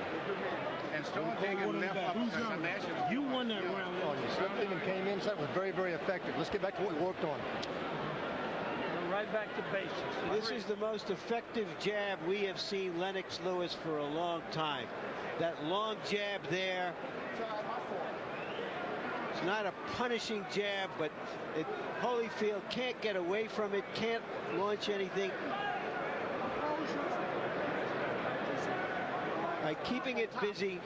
And start taking left up. You won that round. Something and came in, so that was very, very effective. Let's get back to what we worked on. Right back to basics. This is the most effective jab we have seen Lennox Lewis for a long time. That long jab there. It's not a punishing jab, but Holyfield can't get away from it, can't launch anything. By keeping it busy,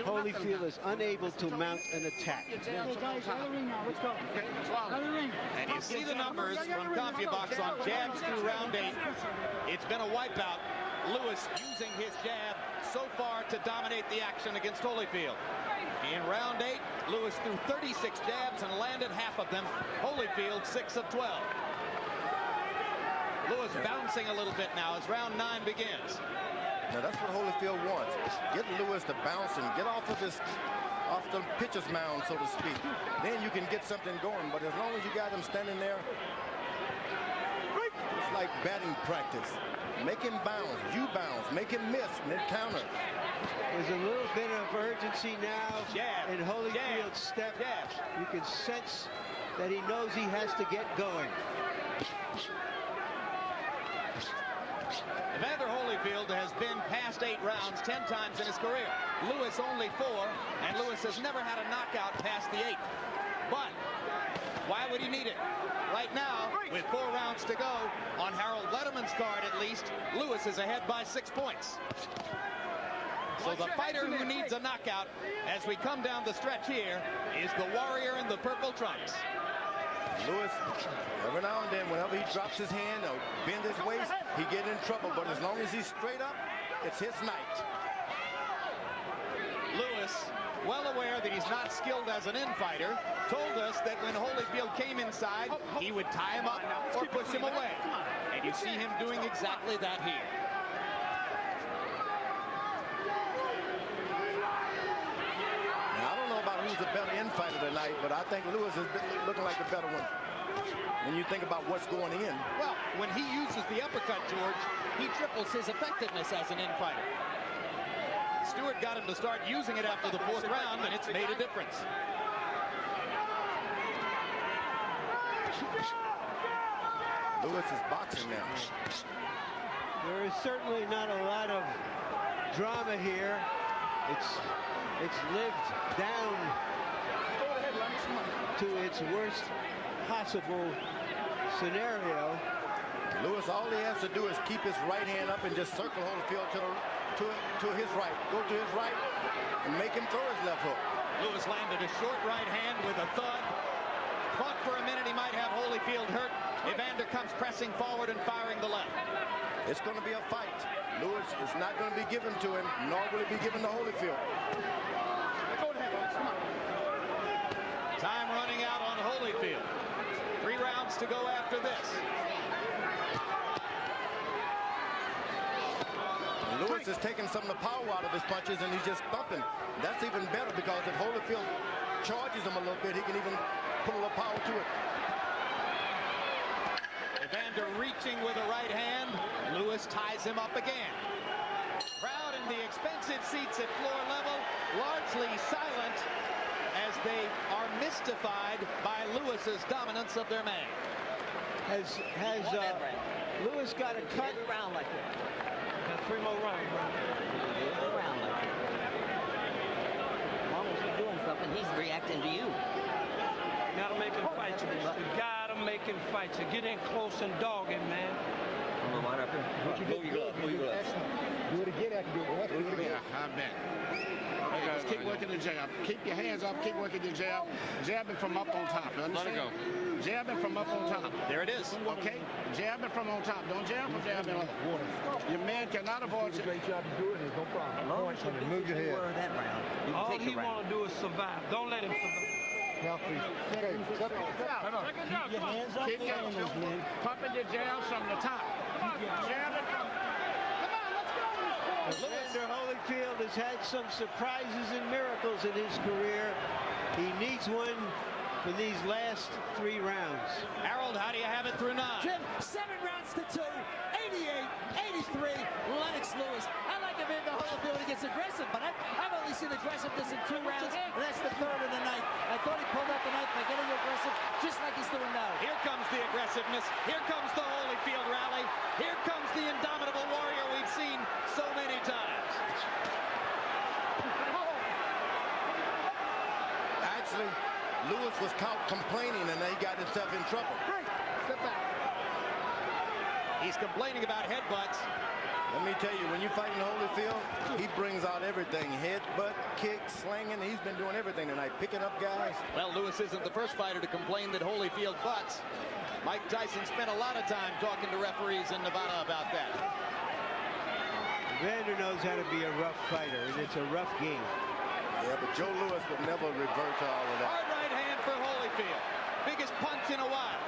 Holyfield is unable to mount an attack. Hey guys, out of the ring now. Let's go. Out of the ring. And you see the numbers from CompuBox on jabs through round 8. It's been a wipeout. Lewis using his jab so far to dominate the action against Holyfield. In round 8, Lewis threw 36 jabs and landed half of them. Holyfield 6 of 12. Lewis bouncing a little bit now as round 9 begins. Now that's what Holyfield wants. Get Lewis to bounce and get off of the pitcher's mound, so to speak. Then you can get something going. But as long as you got him standing there, it's like batting practice. Make him bounce, you bounce, make him miss, and then counter. There's a little bit of urgency now in Holyfield's step. You can sense that he knows he has to get going. Evander Holyfield has been past 8 rounds 10 times in his career. Lewis only 4, and Lewis has never had a knockout past the 8th. But why would he need it? Right now, with 4 rounds to go, on Harold Letterman's card at least, Lewis is ahead by 6 points. So the fighter who needs a knockout as we come down the stretch here is the warrior in the purple trunks. Lewis, every now and then, whenever he drops his hand or bends his waist, he get in trouble. But as long as he's straight up, it's his night. Lewis, well aware that he's not skilled as an infighter, told us that when Holyfield came inside, he would tie him up or push him away. And you see him doing exactly that here. Now, I don't know about who's the better infighter tonight, but I think Lewis is looking like the better one when you think about what's going in. Well, when he uses the uppercut, George, he triples his effectiveness as an infighter. Stewart got him to start using it after the 4th round, and it's made a difference. Lewis is boxing now. There is certainly not a lot of drama here. It's lived down to its worst possible scenario. Lewis, all he has to do is keep his right hand up and just circle Holyfield to his right. Go to his right and make him throw his left hook. Lewis landed a short right hand with a thud. Thought for a minute he might have Holyfield hurt. Evander comes pressing forward and firing the left. It's going to be a fight. Lewis is not going to be given to him, nor will it be given to Holyfield. Time running out on Holyfield. 3 rounds to go after this. Lewis is taking some of the power out of his punches, and he's just thumping. That's even better, because if Holyfield charges him a little bit, he can even put a little power to it. Evander reaching with a right hand. Lewis ties him up again. Crowd in the expensive seats at floor level, largely silent they are mystified by Lewis's dominance of their man. Has Lewis got a cut? Round like that. Got 3 more rounds, bro. Round like that. As long as you're doing something, he's reacting to you. Gotta make him fight you. You gotta make him fight you. Get in close and dog him, man. Move your glove. Move your glove. Do it again after you do it. Yeah, I bet. Just keep working the jab. Keep your hands up. Keep working your jab. Jabbing from up on top. You understand? Let it go. Jabbing from up on top. There it is. Okay? Jabbing from on top. Don't jab from jabbing low. Your man cannot avoid you. Great job to do it. No problem. Move your head. That round. All he want to do is survive. Don't let him survive. Now, please. Okay. Keep your hands up. Keep pumping your jabs from the top. Jabbing from... Evander Holyfield has had some surprises and miracles in his career. He needs one for these last 3 rounds. Harold, how do you have it through 9? Jim, 7 rounds to 2, 88-83, Lennox Lewis. I like Evander Holyfield when he gets aggressive, but I've only seen aggressiveness in 2 rounds, and that's the 3rd of the night. I thought he pulled out the knife by getting aggressive, just like he's doing now. Here comes the aggressiveness. Here comes the Holyfield rally. Here comes the indomitable warrior we've seen so many times. Actually, Lewis was caught complaining, and then he got himself in trouble. Step back. He's complaining about headbutts. Let me tell you, when you're fighting Holyfield, he brings out everything. Headbutt, kick, slinging. He's been doing everything tonight, picking up guys. Well, Lewis isn't the first fighter to complain that Holyfield butts. Mike Tyson spent a lot of time talking to referees in Nevada about that. Evander knows how to be a rough fighter, and it's a rough game. Yeah, but Joe Lewis would never revert to all of that. Hard right hand for Holyfield. Biggest punch in a while.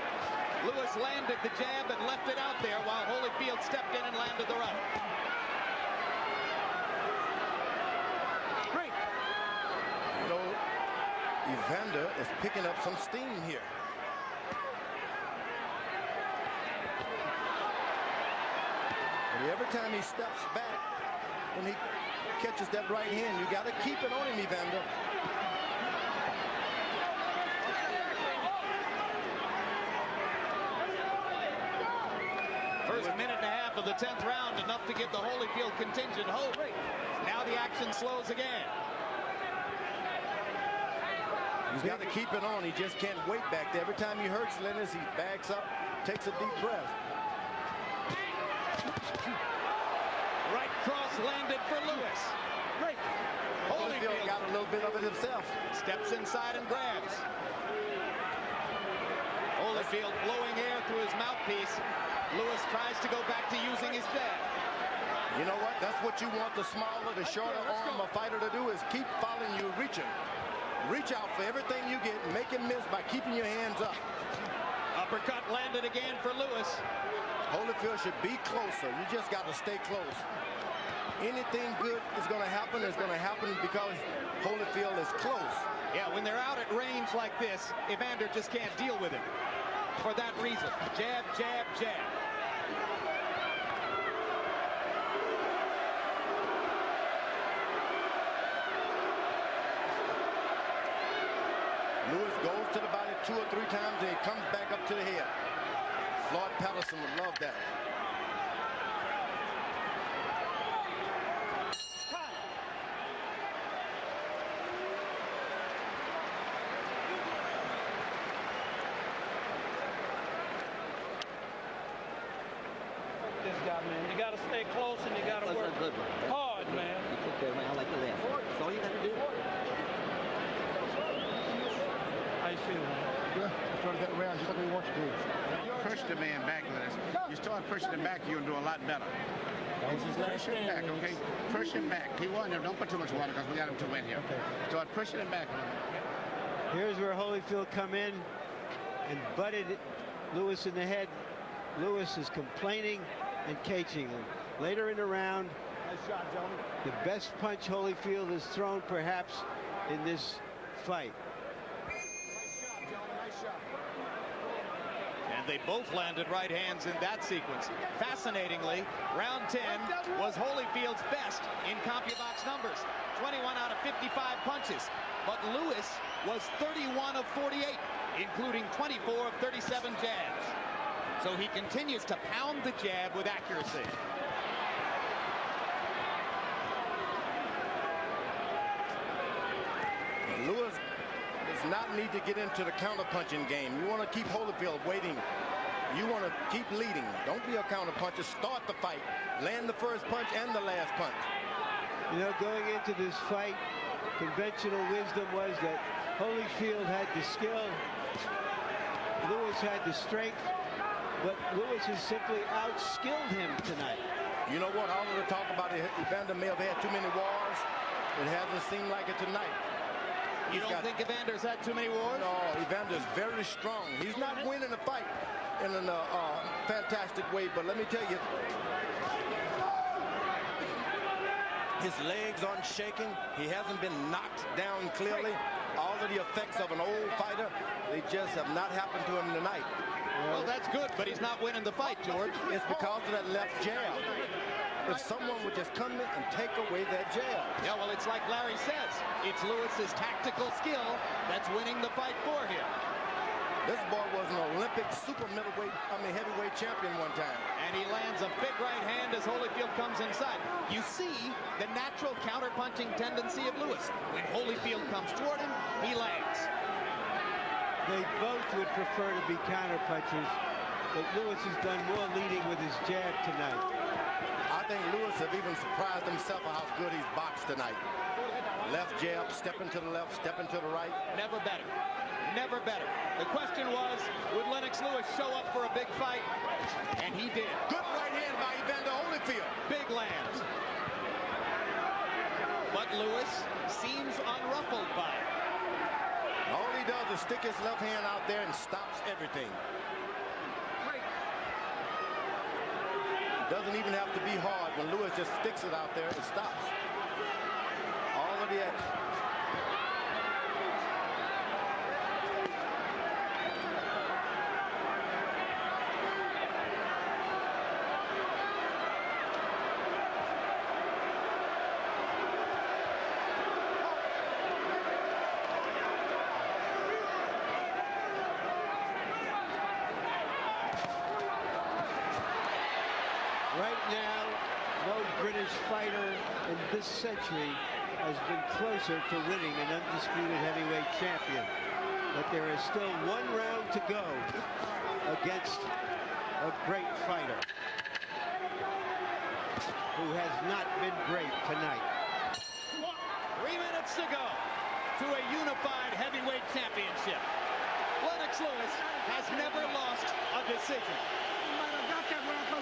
Lewis landed the jab and left it out there while Holyfield stepped in and landed the right. Great. You know, Evander is picking up some steam here. And every time he steps back, when he catches that right hand, you got to keep it on him, Evander. First minute and a half of the 10th round, enough to get the Holyfield contingent hope. Now the action slows again. He's got to keep it on. He just can't wait back there. Every time he hurts Lennox, he backs up, takes a deep breath. Right cross landed for Lewis. Great. Holyfield got a little bit of it himself. Steps inside and grabs. Holyfield blowing air through his mouthpiece. Lewis tries to go back to using his jab. You know what? That's what you want the smaller, the shorter arm a fighter to do, is keep following you, reaching. Reach out for everything you get and make him miss by keeping your hands up. Uppercut landed again for Lewis. Holyfield should be closer. You just got to stay close. Anything good is going to happen because Holyfield is close. Yeah, when they're out at range like this, Evander just can't deal with him. For that reason, jab, jab, jab. Lewis goes to the body 2 or 3 times and he comes back up to the head. Floyd Patterson would love that. This guy, man, you got to stay close and you got to work hard, man. You took that round like the last. That's all you got to do. How you feel, man? Yeah, I started that round just like we want you to. Push the man back, Lennox. You start pushing him back, you'll do a lot better. Push him back, okay? Push him back. He won. Don't put too much water because we got him to win here. Okay. Start pushing him back. Here's where Holyfield come in and butted Lewis in the head. Lewis is complaining and caging him. Later in the round, Nice shot, gentlemen. the best punch Holyfield has thrown perhaps in this fight. And they both landed right hands in that sequence. Fascinatingly, round 10 was Holyfield's best in CompuBox numbers. 21 out of 55 punches. but Lewis was 31 of 48, including 24 of 37 jabs. So he continues to pound the jab with accuracy. Lewis does not need to get into the counter-punching game. You want to keep Holyfield waiting. You want to keep leading. Don't be a counter-puncher. Start the fight. Land the first punch and the last punch. You know, going into this fight, conventional wisdom was that Holyfield had the skill, Lewis had the strength, but Lewis has simply outskilled him tonight. You know what? All of the talk about Evander may have had too many wars. It hasn't seemed like it tonight. You don't think Evander's had too many wars? No, Evander's very strong. He's not winning the fight in a fantastic way, but let me tell you, his legs aren't shaking. He hasn't been knocked down clearly. All of the effects of an old fighter, they just have not happened to him tonight. Well, that's good, but he's not winning the fight, George. It's because of that left jab. If someone would just come in and take away that jab. Yeah, well, it's like Larry says. It's Lewis's tactical skill that's winning the fight for him. This boy was an Olympic heavyweight champion one time. And he lands a big right hand as Holyfield comes inside. You see the natural counter-punching tendency of Lewis. When Holyfield comes toward him, he lands. They both would prefer to be counter-punchers, but Lewis has done more leading with his jab tonight. I think Lewis have even surprised himself at how good he's boxed tonight. Left jab, stepping to the left, stepping to the right. Never better. Never better. The question was, would Lennox Lewis show up for a big fight? And he did. Good right hand by Evander Holyfield. Big lands. But Lewis seems unruffled by it. All he does is stick his left hand out there and stops everything. It doesn't even have to be hard. When Lewis just sticks it out there, it stops. All of the action. Right now, no British fighter in this century has been closer to winning an undisputed heavyweight champion. But there is still one round to go against a great fighter who has not been great tonight. 3 minutes to go to a unified heavyweight championship. Lennox Lewis has never lost a decision.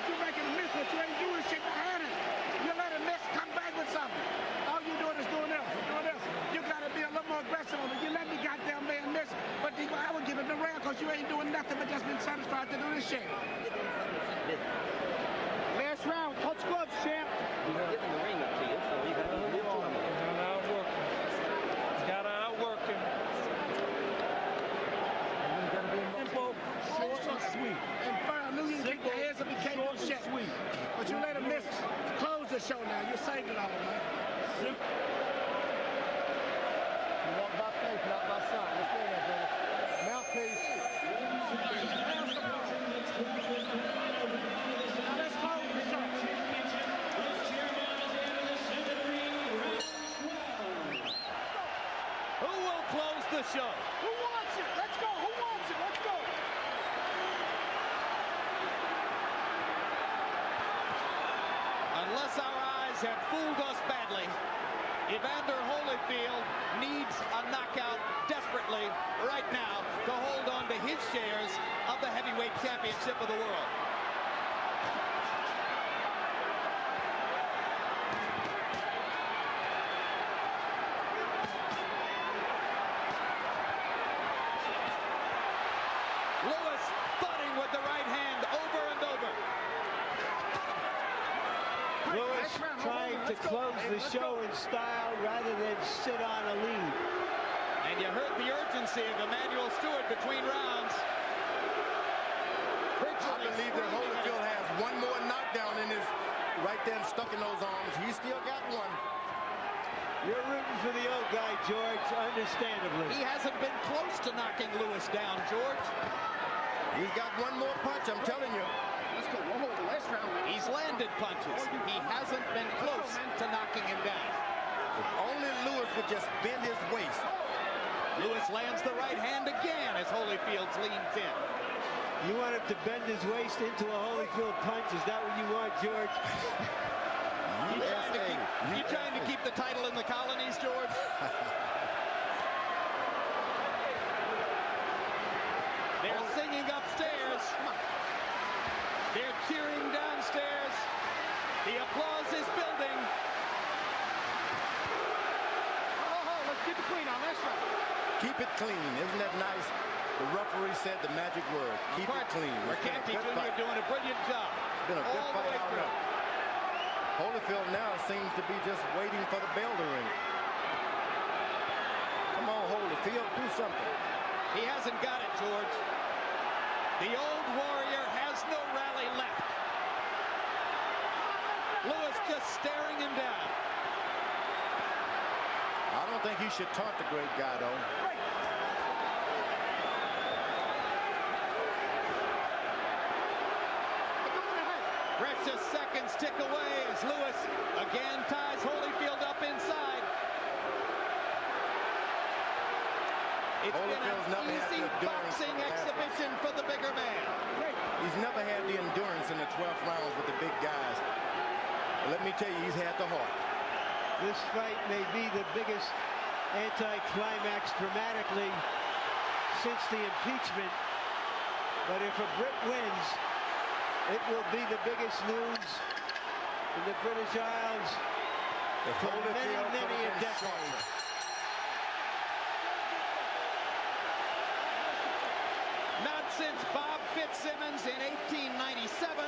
You make it miss, but you ain't doing shit behind it. You let it miss, come back with something. All you doing is doing this, doing this. You gotta be a little more aggressive on it. You let me goddamn man miss, but I would give it the round because you ain't doing nothing but just been satisfied to do this shit. Last round, touch gloves, champ. He's giving the ring up to you, so you gotta hold on. Gotta outwork him. Simple, short and sweet. And firm, I knew you'd kick your ass if he can't do shit. Sweet. But you let him miss. Close the show now. You saved it all, man. You walk by faith, not by sight. Understand that, brother. Mouthpiece. Now let's close the show. Who will close the show? Who wants it? Let's go. Who wants it? Let's go. Unless our eyes have fooled us badly, Evander Holyfield needs a knockout desperately right now to hold on to his shares of the heavyweight championship of the world. Lewis butting with the right hand over and over. Lewis trying to close the show in style rather than sit on a lead. And you heard the urgency of Emmanuel Stewart between rounds. I believe that Holyfield has one more knockdown in his right there stuck in those arms. He's still got one. You're rooting for the old guy, George, understandably. He hasn't been close to knocking Lewis down, George. He's got one more punch, I'm telling you. Let's go. We'll hold the last round. He's landed punches. He hasn't been close to knocking him down. If only Lewis would just bend his waist. Lewis lands the right hand again as Holyfield's leans in. You want him to bend his waist into a Holyfield punch? Is that what you want, George? You trying to keep the title in the colonies, George? They're singing upstairs. They're cheering downstairs. The applause is building. Let's keep it clean on this one. Keep it clean. Isn't that nice? The referee said the magic word. Keep it clean. McCarthy Jr. doing a brilliant job. It's been a good fight out there. Holyfield now seems to be just waiting for the bell to ring. Come on, Holyfield, do something. He hasn't got it, George. The old warrior has no rally left. Lewis just staring him down. I don't think he should taunt the great guy, though. Precious seconds tick away as Lewis again ties Holyfield up inside. It's been an easy boxing exhibition for the bigger man. He's never had the endurance in the 12th rounds with the big guys. But let me tell you, he's had the heart. This fight may be the biggest anti-climax dramatically since the impeachment. But if a Brit wins, it will be the biggest news in the British Isles for many a decade. Not since Bob Fitzsimmons in 1897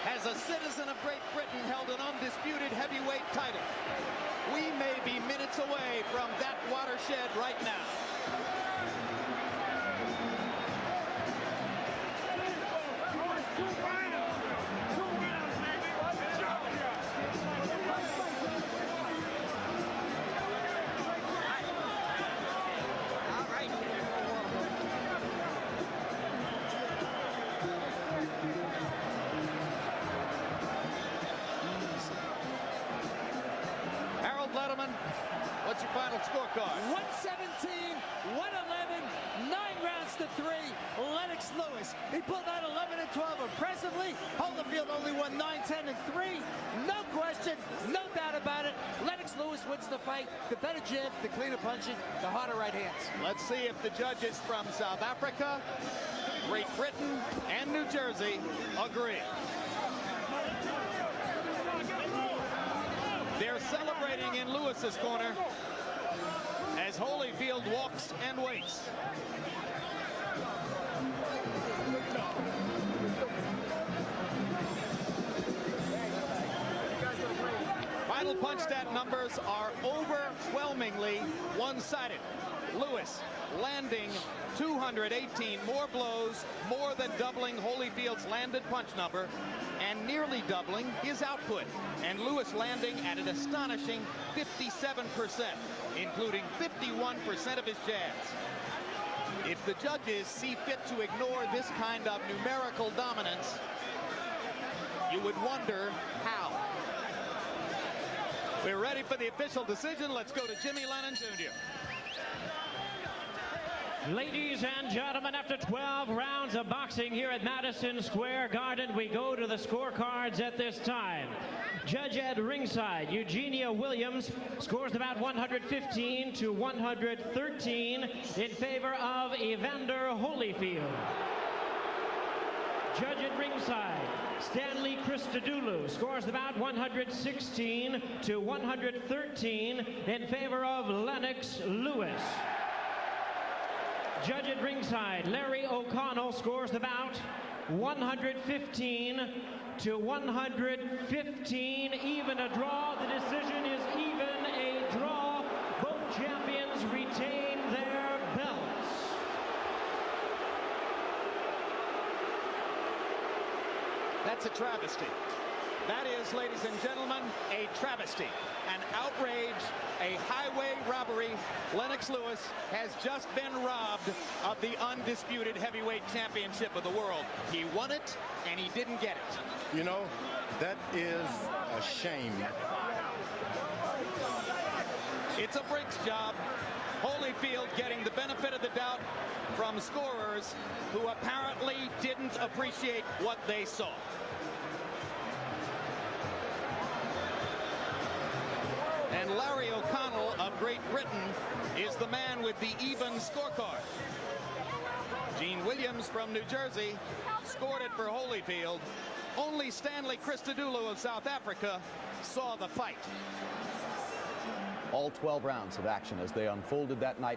has a citizen of Great Britain held an undisputed heavyweight title. We may be minutes away from that watershed right now. What's your final scorecard? 117, 111, 9 rounds to 3. Lennox Lewis. He pulled out 11 and 12 impressively. Holyfield only won 9, 10 and 3. No question, no doubt about it. Lennox Lewis wins the fight. The better jab, the cleaner punching, the harder right hands. Let's see if the judges from South Africa, Great Britain, and New Jersey agree. They're celebrating in Lewis's corner as Holyfield walks and waits. Final punch stat numbers are overwhelmingly one-sided. Lewis landing 218 more blows, more than doubling Holyfield's landed punch number, and nearly doubling his output. And Lewis landing at an astonishing 57%, including 51% of his jabs. If the judges see fit to ignore this kind of numerical dominance, you would wonder how. We're ready for the official decision. Let's go to Jimmy Lennon Jr. Ladies and gentlemen, after 12 rounds of boxing here at Madison Square Garden, we go to the scorecards at this time. Judge at ringside, Eugenia Williams, scores about 115 to 113 in favor of Evander Holyfield. Judge at ringside, Stanley Christodoulou, scores about 116 to 113 in favor of Lennox Lewis. Judge at ringside, Larry O'Connell, scores the bout 115 to 115, even a draw. The decision is even a draw. Both champions retain their belts. That's a travesty. That is, ladies and gentlemen, a travesty, an outrage, a highway robbery. Lennox Lewis has just been robbed of the undisputed heavyweight championship of the world. He won it, and he didn't get it. You know, that is a shame. It's a Briggs job. Holyfield getting the benefit of the doubt from scorers who apparently didn't appreciate what they saw. And Larry O'Connell of Great Britain is the man with the even scorecard. Gene Williams from New Jersey scored it for Holyfield. Only Stanley Christodoulou of South Africa saw the fight. All 12 rounds of action as they unfolded that night